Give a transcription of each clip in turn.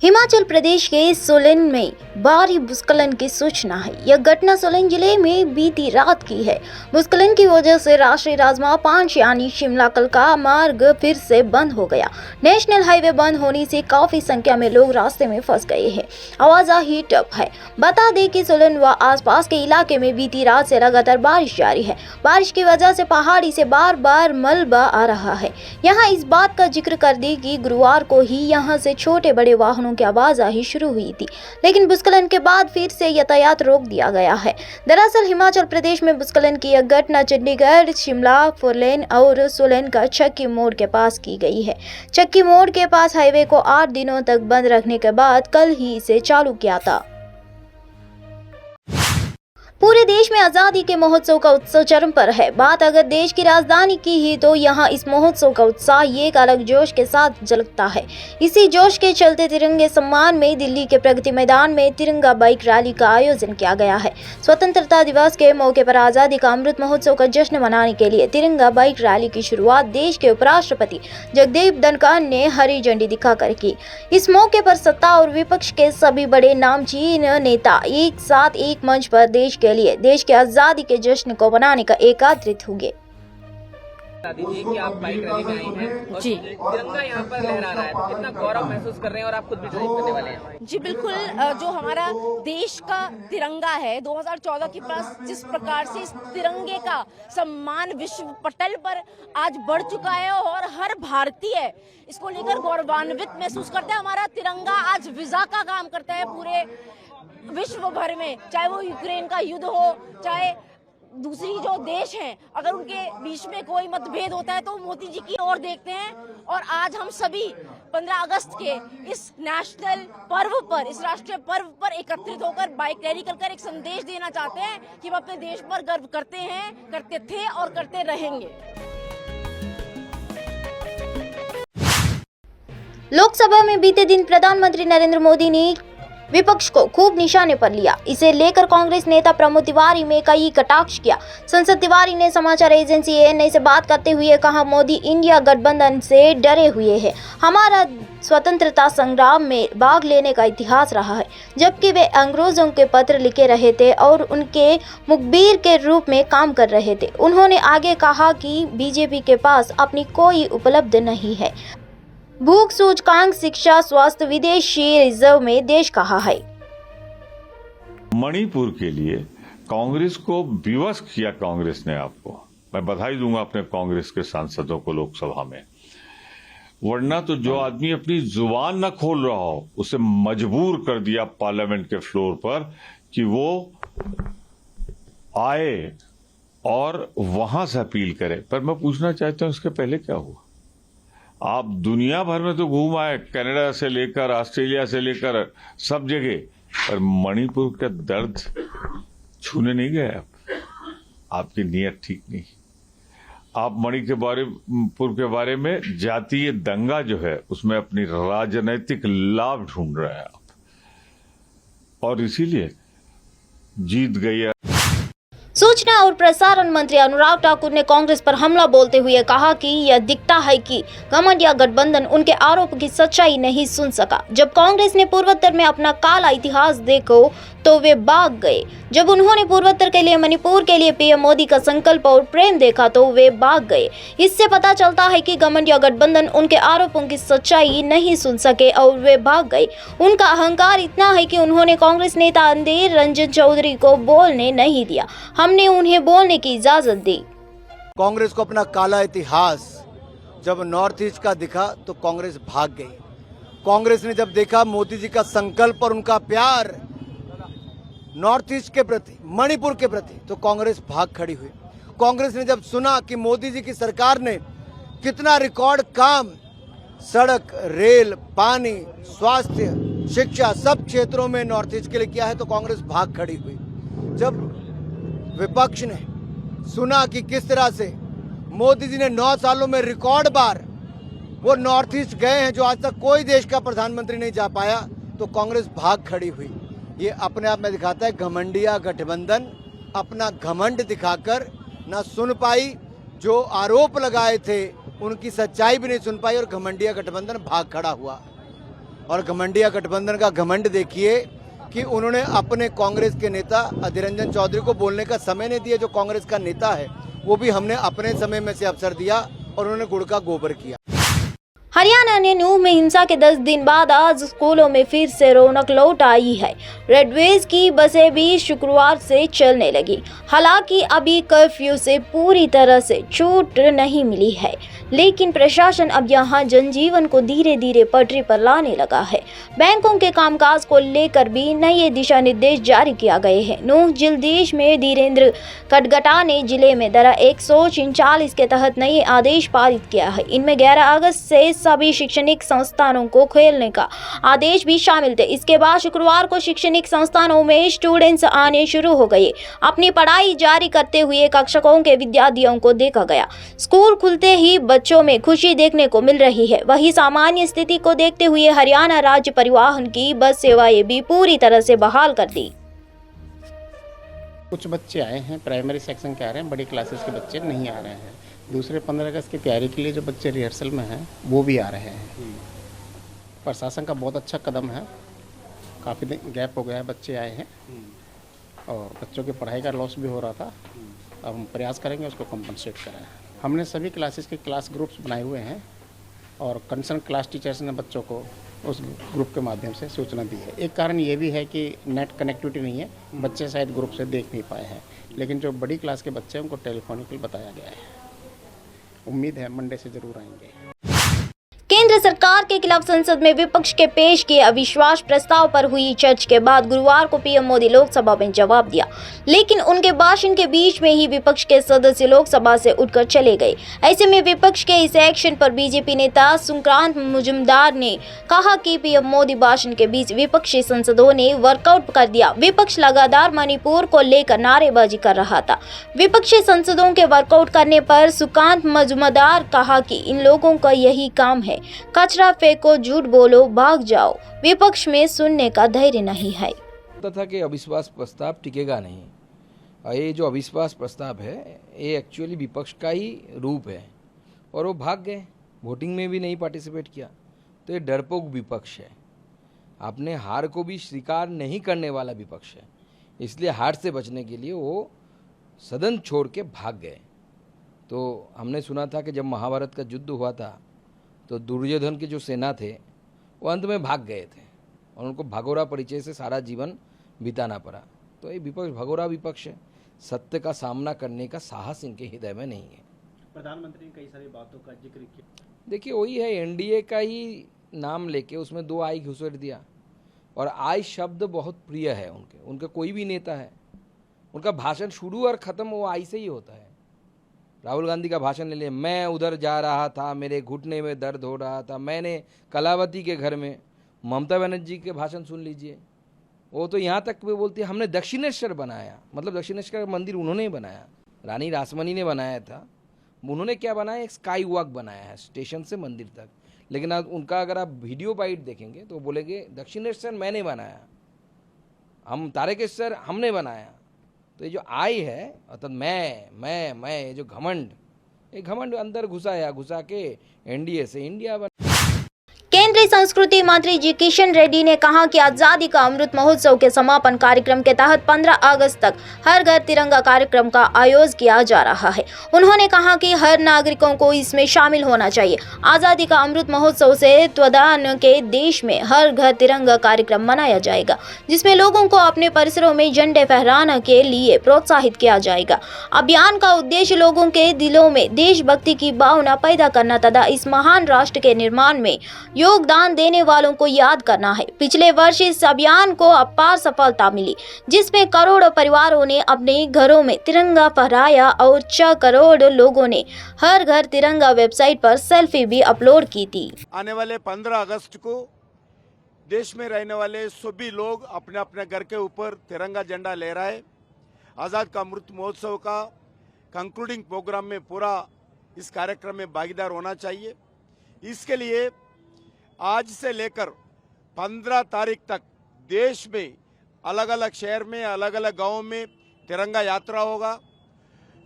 हिमाचल प्रदेश के सोलन में भारी भूस्खलन की सूचना है। यह घटना सोलन जिले में बीती रात की है। भूस्खलन की वजह से राष्ट्रीय राजमार्ग 5 यानी शिमला कल का मार्ग फिर से बंद हो गया। नेशनल हाईवे बंद होने से काफी संख्या में लोग रास्ते में फंस गए हैं। आवाजाही ठप है। बता दें कि सोलन व आसपास के इलाके में बीती रात से लगातार बारिश जारी है। बारिश की वजह से पहाड़ी से बार बार मलबा आ रहा है। यहाँ इस बात का जिक्र कर दी कि गुरुवार को ही यहाँ से छोटे बड़े वाहनों की आवाजाही शुरू हुई थी, लेकिन भूस्खलन के बाद फिर से यातायात रोक दिया गया है। दरअसल हिमाचल प्रदेश में भूस्खलन की यह घटना चंडीगढ़ शिमला फोरलेन और सोलन का चक्की मोड़ के पास की गई है। चक्की मोड़ के पास हाईवे को 8 दिनों तक बंद रखने के बाद कल ही इसे चालू किया था। पूरे देश में आजादी के महोत्सव का उत्सव चरम पर है। बात अगर देश की राजधानी की ही तो यहाँ इस महोत्सव का उत्साह एक अलग जोश के साथ झलकता है। इसी जोश के चलते तिरंगे सम्मान में दिल्ली के प्रगति मैदान में तिरंगा बाइक रैली का आयोजन किया गया है। स्वतंत्रता दिवस के मौके पर आजादी का अमृत महोत्सव का जश्न मनाने के लिए तिरंगा बाइक रैली की शुरुआत देश के उपराष्ट्रपति जगदीप धनखड़ ने हरी झंडी दिखाकर की। इस मौके पर सत्ता और विपक्ष के सभी बड़े नामचीन नेता एक साथ एक मंच पर देश के लिए देश की आजादी के जश्न को मनाने का एकत्रित हुए। दीजिए कि आप बाइक रैली में आई हैं और तिरंगा यहाँ पर लहरा रहा है, तो कितना गौरव महसूस कर रहे हैं और आप खुद भी ड्राइव करने वाले हैं। जी बिल्कुल, जो हमारा देश का तिरंगा है 2014 के पास जिस प्रकार से इस तिरंगे का सम्मान विश्व पटल पर आज बढ़ चुका है और हर भारतीय इसको लेकर गौरवान्वित महसूस करता है। हमारा तिरंगा आज वीजा का काम करता है पूरे विश्व भर में, चाहे वो यूक्रेन का युद्ध हो, चाहे दूसरी जो देश हैं, अगर उनके बीच में कोई मतभेद होता है तो मोदी जी की ओर देखते हैं। और आज हम सभी 15 अगस्त के इस नेशनल पर्व पर, इस राष्ट्रीय पर्व पर एकत्रित होकर बाइक रैली कर एक संदेश देना चाहते हैं कि हम अपने देश पर गर्व करते हैं, करते थे और करते रहेंगे। लोकसभा में बीते दिन प्रधानमंत्री नरेंद्र मोदी ने विपक्ष को खूब निशाने पर लिया। इसे लेकर कांग्रेस नेता प्रमोद तिवारी में कई कटाक्ष किया। संसद तिवारी ने समाचार एजेंसी एएनआई से बात करते हुए कहा, मोदी इंडिया गठबंधन से डरे हुए हैं। हमारा स्वतंत्रता संग्राम में भाग लेने का इतिहास रहा है, जबकि वे अंग्रेजों के पत्र लिखे रहे थे और उनके मुखबिर के रूप में काम कर रहे थे। उन्होंने आगे कहा कि बीजेपी के पास अपनी कोई उपलब्धि नहीं है। भूख सूचकांक शिक्षा स्वास्थ्य विदेशी रिजर्व में देश कहा है। मणिपुर के लिए कांग्रेस को विवश किया। कांग्रेस ने आपको मैं बधाई दूंगा अपने कांग्रेस के सांसदों को लोकसभा में, वरना तो जो आदमी अपनी जुबान न खोल रहा हो उसे मजबूर कर दिया पार्लियामेंट के फ्लोर पर कि वो आए और वहां से अपील करे। पर मैं पूछना चाहता हूं इसके पहले क्या हुआ? आप दुनिया भर में तो घूम आए, कनाडा से लेकर ऑस्ट्रेलिया से लेकर सब जगह, पर मणिपुर का दर्द छूने नहीं गए आप। आपकी नीयत ठीक नहीं। आप मणिपुर के बारे में जातीय दंगा जो है उसमें अपनी राजनीतिक लाभ ढूंढ रहे हैं आप, और इसीलिए जीत गई है। सूचना और प्रसारण मंत्री अनुराग ठाकुर ने कांग्रेस पर हमला बोलते हुए कहा कि यह दिखता है कि घमंडिया गठबंधन उनके आरोप की सच्चाई नहीं सुन सका। जब कांग्रेस ने पूर्वोत्तर में अपना काला इतिहास देखो तो वे भाग गए। जब उन्होंने पूर्वोत्तर के लिए, मणिपुर के लिए पीएम मोदी का संकल्प और प्रेम देखा तो वे भाग गए। इससे पता चलता है कि घमंडिया गठबंधन उनके आरोपों की सच्चाई नहीं सुन सके और वे भाग गए। उनका अहंकार इतना है कि उन्होंने कांग्रेस नेता अधीर रंजन चौधरी को बोलने नहीं दिया। हमने उन्हें बोलने की इजाजत दी। कांग्रेस को अपना काला इतिहास जब नॉर्थ ईस्ट का दिखा तो कांग्रेस भाग गई। कांग्रेस ने जब देखा मोदी जी का संकल्प और उनका प्यार नॉर्थ ईस्ट के प्रति, मणिपुर के प्रति, तो कांग्रेस भाग खड़ी हुई। कांग्रेस ने जब सुना कि मोदी जी की सरकार ने कितना रिकॉर्ड काम सड़क, रेल, पानी, स्वास्थ्य, शिक्षा सब क्षेत्रों में नॉर्थ ईस्ट के लिए किया है, तो कांग्रेस भाग खड़ी हुई। जब विपक्ष ने सुना कि किस तरह से मोदी जी ने 9 सालों में रिकॉर्ड बार वो नॉर्थ ईस्ट गए हैं जो आज तक कोई देश का प्रधानमंत्री नहीं जा पाया, तो कांग्रेस भाग खड़ी हुई। ये अपने आप में दिखाता है घमंडिया गठबंधन अपना घमंड दिखाकर ना सुन पाई, जो आरोप लगाए थे उनकी सच्चाई भी नहीं सुन पाई और घमंडिया गठबंधन भाग खड़ा हुआ। और घमंडिया गठबंधन का घमंड देखिए कि उन्होंने अपने कांग्रेस के नेता अधीर रंजन चौधरी को बोलने का समय नहीं दिया। जो कांग्रेस का नेता है वो भी हमने अपने समय में से अवसर दिया और उन्होंने गुड़ का गोबर किया। हरियाणा ने नूह में हिंसा के 10 दिन बाद आज स्कूलों में फिर से रौनक लौट आई है। रेडवेज की बसें भी शुक्रवार से चलने लगी। हालांकि अभी कर्फ्यू से पूरी तरह से छूट नहीं मिली है, लेकिन प्रशासन अब यहां जनजीवन को धीरे धीरे पटरी पर लाने लगा है। बैंकों के कामकाज को लेकर भी नए दिशा निर्देश जारी किया गए हैं। नूह जिलदेश में धीरेन्द्र कटगटा ने जिले में धारा 144 के तहत नए आदेश पारित किया है। इनमें 11 अगस्त से सभी शैक्षणिक संस्थानों को खोलने का आदेश भी शामिल थे। इसके बाद शुक्रवार को शैक्षणिक संस्थानों में स्टूडेंट्स आने शुरू हो गए। अपनी पढ़ाई जारी करते हुए कक्षकों के विद्यार्थियों को देखा गया। स्कूल खुलते ही बच्चों में खुशी देखने को मिल रही है। वहीं सामान्य स्थिति को देखते हुए हरियाणा राज्य परिवहन की बस सेवाएं भी पूरी तरह से बहाल कर दी। कुछ बच्चे आए हैं, प्राइमरी सेक्शन के आ रहे हैं, बड़ी क्लासेस के बच्चे नहीं आ रहे हैं। दूसरे 15 अगस्त की तैयारी के लिए जो बच्चे रिहर्सल में हैं वो भी आ रहे हैं। प्रशासन का बहुत अच्छा कदम है, काफ़ी गैप हो गया है, बच्चे आए हैं और बच्चों की पढ़ाई का लॉस भी हो रहा था। अब हम प्रयास करेंगे उसको कंपनसेट करें। हमने सभी क्लासेस के क्लास ग्रुप्स बनाए हुए हैं और कंसर्न क्लास टीचर्स ने बच्चों को उस ग्रुप के माध्यम से सूचना दी है। एक कारण ये भी है कि नेट कनेक्टिविटी नहीं है, बच्चे शायद ग्रुप से देख नहीं पाए हैं, लेकिन जो बड़ी क्लास के बच्चे हैं उनको टेलीफोनिकली बताया गया है। उम्मीद है मंडे से जरूर आएंगे। केंद्र सरकार के खिलाफ संसद में विपक्ष के पेश किए अविश्वास प्रस्ताव पर हुई चर्चा के बाद गुरुवार को पीएम मोदी लोकसभा में जवाब दिया, लेकिन उनके भाषण के बीच में ही विपक्ष के सदस्य लोकसभा से उठकर चले गए। ऐसे में विपक्ष के इस एक्शन पर बीजेपी नेता सुकांत मजूमदार ने कहा कि पीएम मोदी भाषण के बीच विपक्षी सांसदों ने वर्कआउट कर दिया। विपक्ष लगातार मणिपुर को लेकर नारेबाजी कर रहा था। विपक्षी सांसदों के वर्कआउट करने पर सुकांत मजूमदार कहा कि इन लोगों का यही काम है, कचरा फेंको, झूठ बोलो, भाग जाओ। विपक्ष में सुनने का धैर्य नहीं है। था कि अविश्वास प्रस्ताव टिकेगा नहीं। ये जो अविश्वास प्रस्ताव है ये एक्चुअली विपक्ष का ही रूप है और वो भाग गए, वोटिंग में भी नहीं पार्टिसिपेट किया। तो ये डरपोक विपक्ष है, अपने हार को भी स्वीकार नहीं करने वाला विपक्ष है। इसलिए हार से बचने के लिए वो सदन छोड़ के भाग गए। तो हमने सुना था कि जब महाभारत का युद्ध हुआ था तो दुर्योधन के जो सेना थे वो अंत में भाग गए थे और उनको भगोरा परिचय से सारा जीवन बिताना पड़ा। तो ये विपक्ष भगोरा विपक्ष है, सत्य का सामना करने का साहस इनके हृदय में नहीं है। प्रधानमंत्री ने कई सारी बातों का जिक्र किया। देखिए वही है, एनडीए का ही नाम लेके उसमें 2 आई घुसेड़ दिया और आई शब्द बहुत प्रिय है उनके कोई भी नेता है, उनका भाषण शुरू और ख़त्म वो आई से ही होता है। राहुल गांधी का भाषण ले लिया, मैं उधर जा रहा था, मेरे घुटने में दर्द हो रहा था, मैंने कलावती के घर में। ममता बनर्जी के भाषण सुन लीजिए, वो तो यहाँ तक भी बोलती है हमने दक्षिणेश्वर बनाया, मतलब दक्षिणेश्वर मंदिर उन्होंने ही बनाया, रानी रासमणी ने बनाया था। उन्होंने क्या बनाया, एक स्काई वॉक बनाया है स्टेशन से मंदिर तक। लेकिन आज उनका अगर आप वीडियो बाइट देखेंगे तो बोलेंगे दक्षिणेश्वर मैंने बनाया, हम तारकेश्वर हमने बनाया। तो ये जो आई है अर्थात मैं ये जो घमंड, ये घमंड अंदर घुसा के एनडीए से इंडिया बना। केंद्रीय संस्कृति मंत्री जी किशन रेड्डी ने कहा कि आजादी का अमृत महोत्सव के समापन कार्यक्रम के तहत 15 अगस्त तक हर घर तिरंगा कार्यक्रम का आयोजन किया जा रहा है। उन्होंने कहा कि हर नागरिकों को इसमें शामिल होना चाहिए। आजादी का अमृत महोत्सव से त्वदान के देश में हर घर तिरंगा कार्यक्रम मनाया जाएगा, जिसमें लोगों को अपने परिसरों में झंडे फहराने के लिए प्रोत्साहित किया जाएगा। अभियान का उद्देश्य लोगों के दिलों में देशभक्ति की भावना पैदा करना तथा इस महान राष्ट्र के निर्माण में योगदान देने वालों को याद करना है। पिछले वर्ष इस अभियान को अपार सफलता मिली, जिसमें करोड़ों परिवारों ने अपने घरों में तिरंगा फहराया और 6 करोड़ लोगों ने हर घर तिरंगा वेबसाइट पर सेल्फी भी अपलोड की थी। आने वाले 15 अगस्त को देश में रहने वाले सभी लोग अपने अपने घर के ऊपर तिरंगा झंडा लहराए। आज़ाद का अमृत महोत्सव का कंक्लूडिंग प्रोग्राम में पूरा इस कार्यक्रम में भागीदार होना चाहिए। इसके लिए आज से लेकर 15 तारीख तक देश में अलग अलग शहर में अलग अलग गांवों में तिरंगा यात्रा होगा।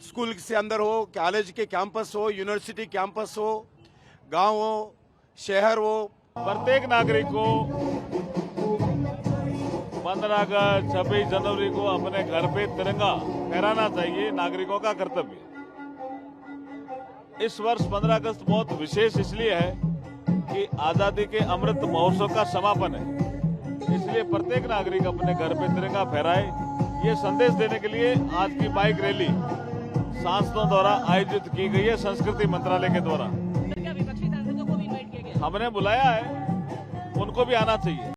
स्कूल से अंदर हो, कॉलेज के कैंपस हो, यूनिवर्सिटी कैंपस हो, गांव हो, शहर हो, प्रत्येक नागरिक को 15 अगस्त 26 जनवरी को अपने घर पे तिरंगा फहराना चाहिए, नागरिकों का कर्तव्य। इस वर्ष 15 अगस्त बहुत विशेष इसलिए है कि आजादी के अमृत महोत्सव का समापन है, इसलिए प्रत्येक नागरिक अपने घर पे तिरंगा फहराए। ये संदेश देने के लिए आज की बाइक रैली सांसदों द्वारा आयोजित की गई है, संस्कृति मंत्रालय के द्वारा। हमने बुलाया है, उनको भी आना चाहिए।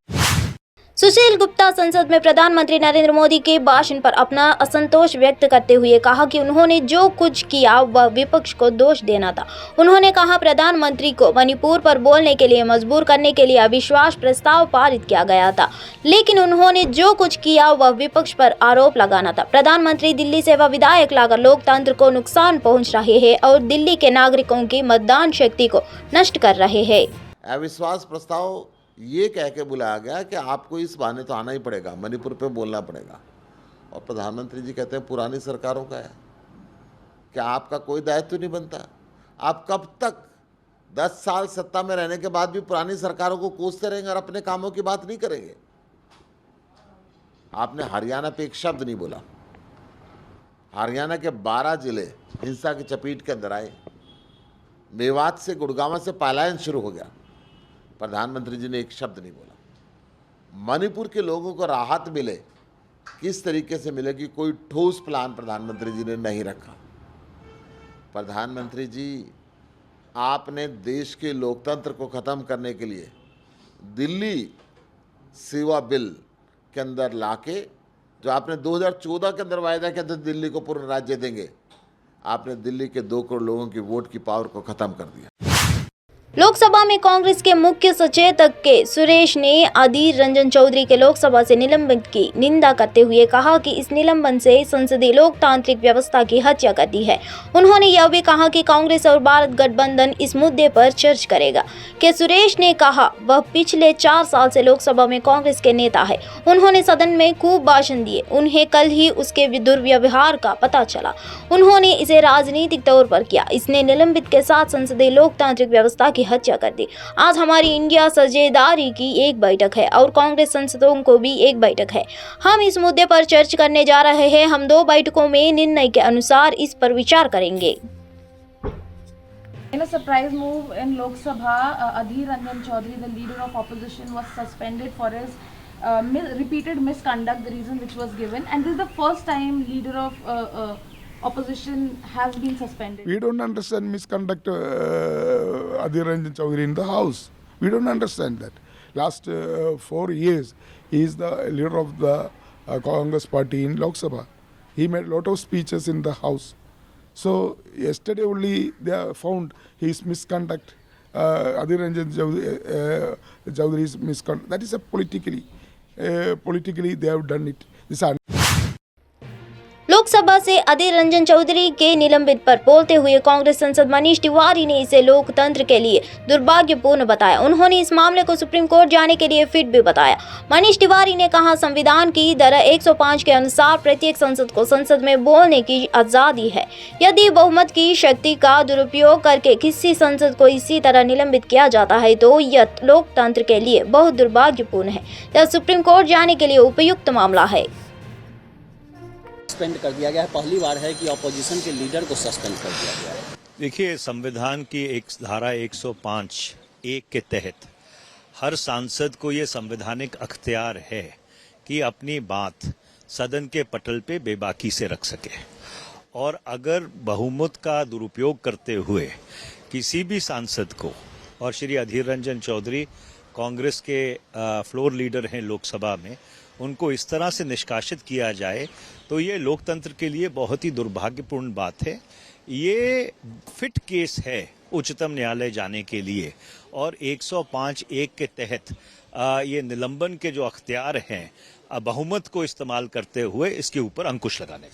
सुशील गुप्ता संसद में प्रधानमंत्री नरेंद्र मोदी के भाषण पर अपना असंतोष व्यक्त करते हुए कहा कि उन्होंने जो कुछ किया वह विपक्ष को दोष देना था। उन्होंने कहा प्रधानमंत्री को मणिपुर पर बोलने के लिए मजबूर करने के लिए अविश्वास प्रस्ताव पारित किया गया था, लेकिन उन्होंने जो कुछ किया वह विपक्ष पर आरोप लगाना था। प्रधानमंत्री दिल्ली से वह विधायक लाकर लोकतंत्र को नुकसान पहुँच रहे हैं और दिल्ली के नागरिकों की मतदान शक्ति को नष्ट कर रहे हैं। अविश्वास प्रस्ताव ये कह के बुलाया गया कि आपको इस बहाने तो आना ही पड़ेगा, मणिपुर पे बोलना पड़ेगा। और प्रधानमंत्री जी कहते हैं पुरानी सरकारों का है, क्या आपका कोई दायित्व नहीं बनता? आप कब तक 10 साल सत्ता में रहने के बाद भी पुरानी सरकारों को कोसते रहेंगे और अपने कामों की बात नहीं करेंगे? आपने हरियाणा पे एक शब्द नहीं बोला। हरियाणा के 12 जिले हिंसा की चपेट के अंदर आए, मेवात से गुड़गांव से पलायन शुरू हो गया, प्रधानमंत्री जी ने एक शब्द नहीं बोला। मणिपुर के लोगों को राहत मिले, किस तरीके से मिलेगी, कोई ठोस प्लान प्रधानमंत्री जी ने नहीं रखा। प्रधानमंत्री जी, आपने देश के लोकतंत्र को खत्म करने के लिए दिल्ली सेवा बिल के अंदर लाके, जो आपने 2014 के अंदर वायदा किया था दिल्ली को पूर्ण राज्य देंगे, आपने दिल्ली के 2 करोड़ लोगों की वोट की पावर को खत्म कर दिया। लोकसभा में कांग्रेस के मुख्य सचेतक के सुरेश ने अधीर रंजन चौधरी के लोकसभा से निलंबन की निंदा करते हुए कहा कि इस निलंबन से संसदीय लोकतांत्रिक व्यवस्था की हत्या कर दी है। उन्होंने यह भी कहा कि कांग्रेस और भारत गठबंधन इस मुद्दे पर चर्चा करेगा। के सुरेश ने कहा वह पिछले 4 साल से लोकसभा में कांग्रेस के नेता है। उन्होंने सदन में खूब भाषण दिए, उन्हें कल ही उसके दुर्व्यवहार का पता चला। उन्होंने इसे राजनीतिक तौर पर किया। इसने निलंबित के साथ संसदीय लोकतांत्रिक व्यवस्था की हत्या कर दी। आज हमारी इंडिया साझेदारी की एक बैठक है और कांग्रेस सांसदों को भी एक बैठक है। हम इस मुद्दे पर चर्चा करने जा रहे हैं। हम 2 बैठकों में निर्णय के अनुसार इस पर विचार करेंगे। In a surprise move in Lok Sabha, Adhir Ranjan Chaudhary, the leader of opposition, was suspended for his repeated misconduct, the reason which was given, and this is the first time leader of opposition has been suspended. We don't understand misconduct Adhir Ranjan Chaudhary in the house. We don't understand that. Last 4 years, he is the leader of the Congress party in Lok Sabha. He made a lot of speeches in the house. So yesterday only they found his misconduct, Adhir Ranjan Chaudhary's misconduct. That is a politically they have done it. This are Lok Sabha से अधीर रंजन चौधरी के निलंबित पर बोलते हुए कांग्रेस सांसद मनीष तिवारी ने इसे लोकतंत्र के लिए दुर्भाग्यपूर्ण बताया। उन्होंने इस मामले को सुप्रीम कोर्ट जाने के लिए फिट भी बताया। मनीष तिवारी ने कहा संविधान की धारा 105 के अनुसार प्रत्येक सांसद को संसद में बोलने की आजादी है। यदि बहुमत की शक्ति का दुरुपयोग करके किसी सांसद को इसी तरह निलंबित किया जाता है तो यह लोकतंत्र के लिए बहुत दुर्भाग्यपूर्ण है। यह सुप्रीम कोर्ट जाने के लिए उपयुक्त मामला है। सस्पेंड कर दिया गया है, पहली बार है कि ऑपोजिशन के लीडर को सस्पेंड कर दिया गया है। देखिए, संविधान की एक धारा 105(1) के तहत हर सांसद को ये संवैधानिक अख्तियार है कि अपनी बात सदन के पटल पे बेबाकी से रख सके, और अगर बहुमत का दुरुपयोग करते हुए किसी भी सांसद को, और श्री अधीर रंजन चौधरी कांग्रेस के फ्लोर लीडर हैं लोकसभा में, उनको इस तरह से निष्कासित किया जाए तो ये लोकतंत्र के लिए बहुत ही दुर्भाग्यपूर्ण बात है। ये फिट केस है उच्चतम न्यायालय जाने के लिए, और 105(1) के तहत ये निलंबन के जो अख्तियार हैं बहुमत को इस्तेमाल करते हुए इसके ऊपर अंकुश लगाने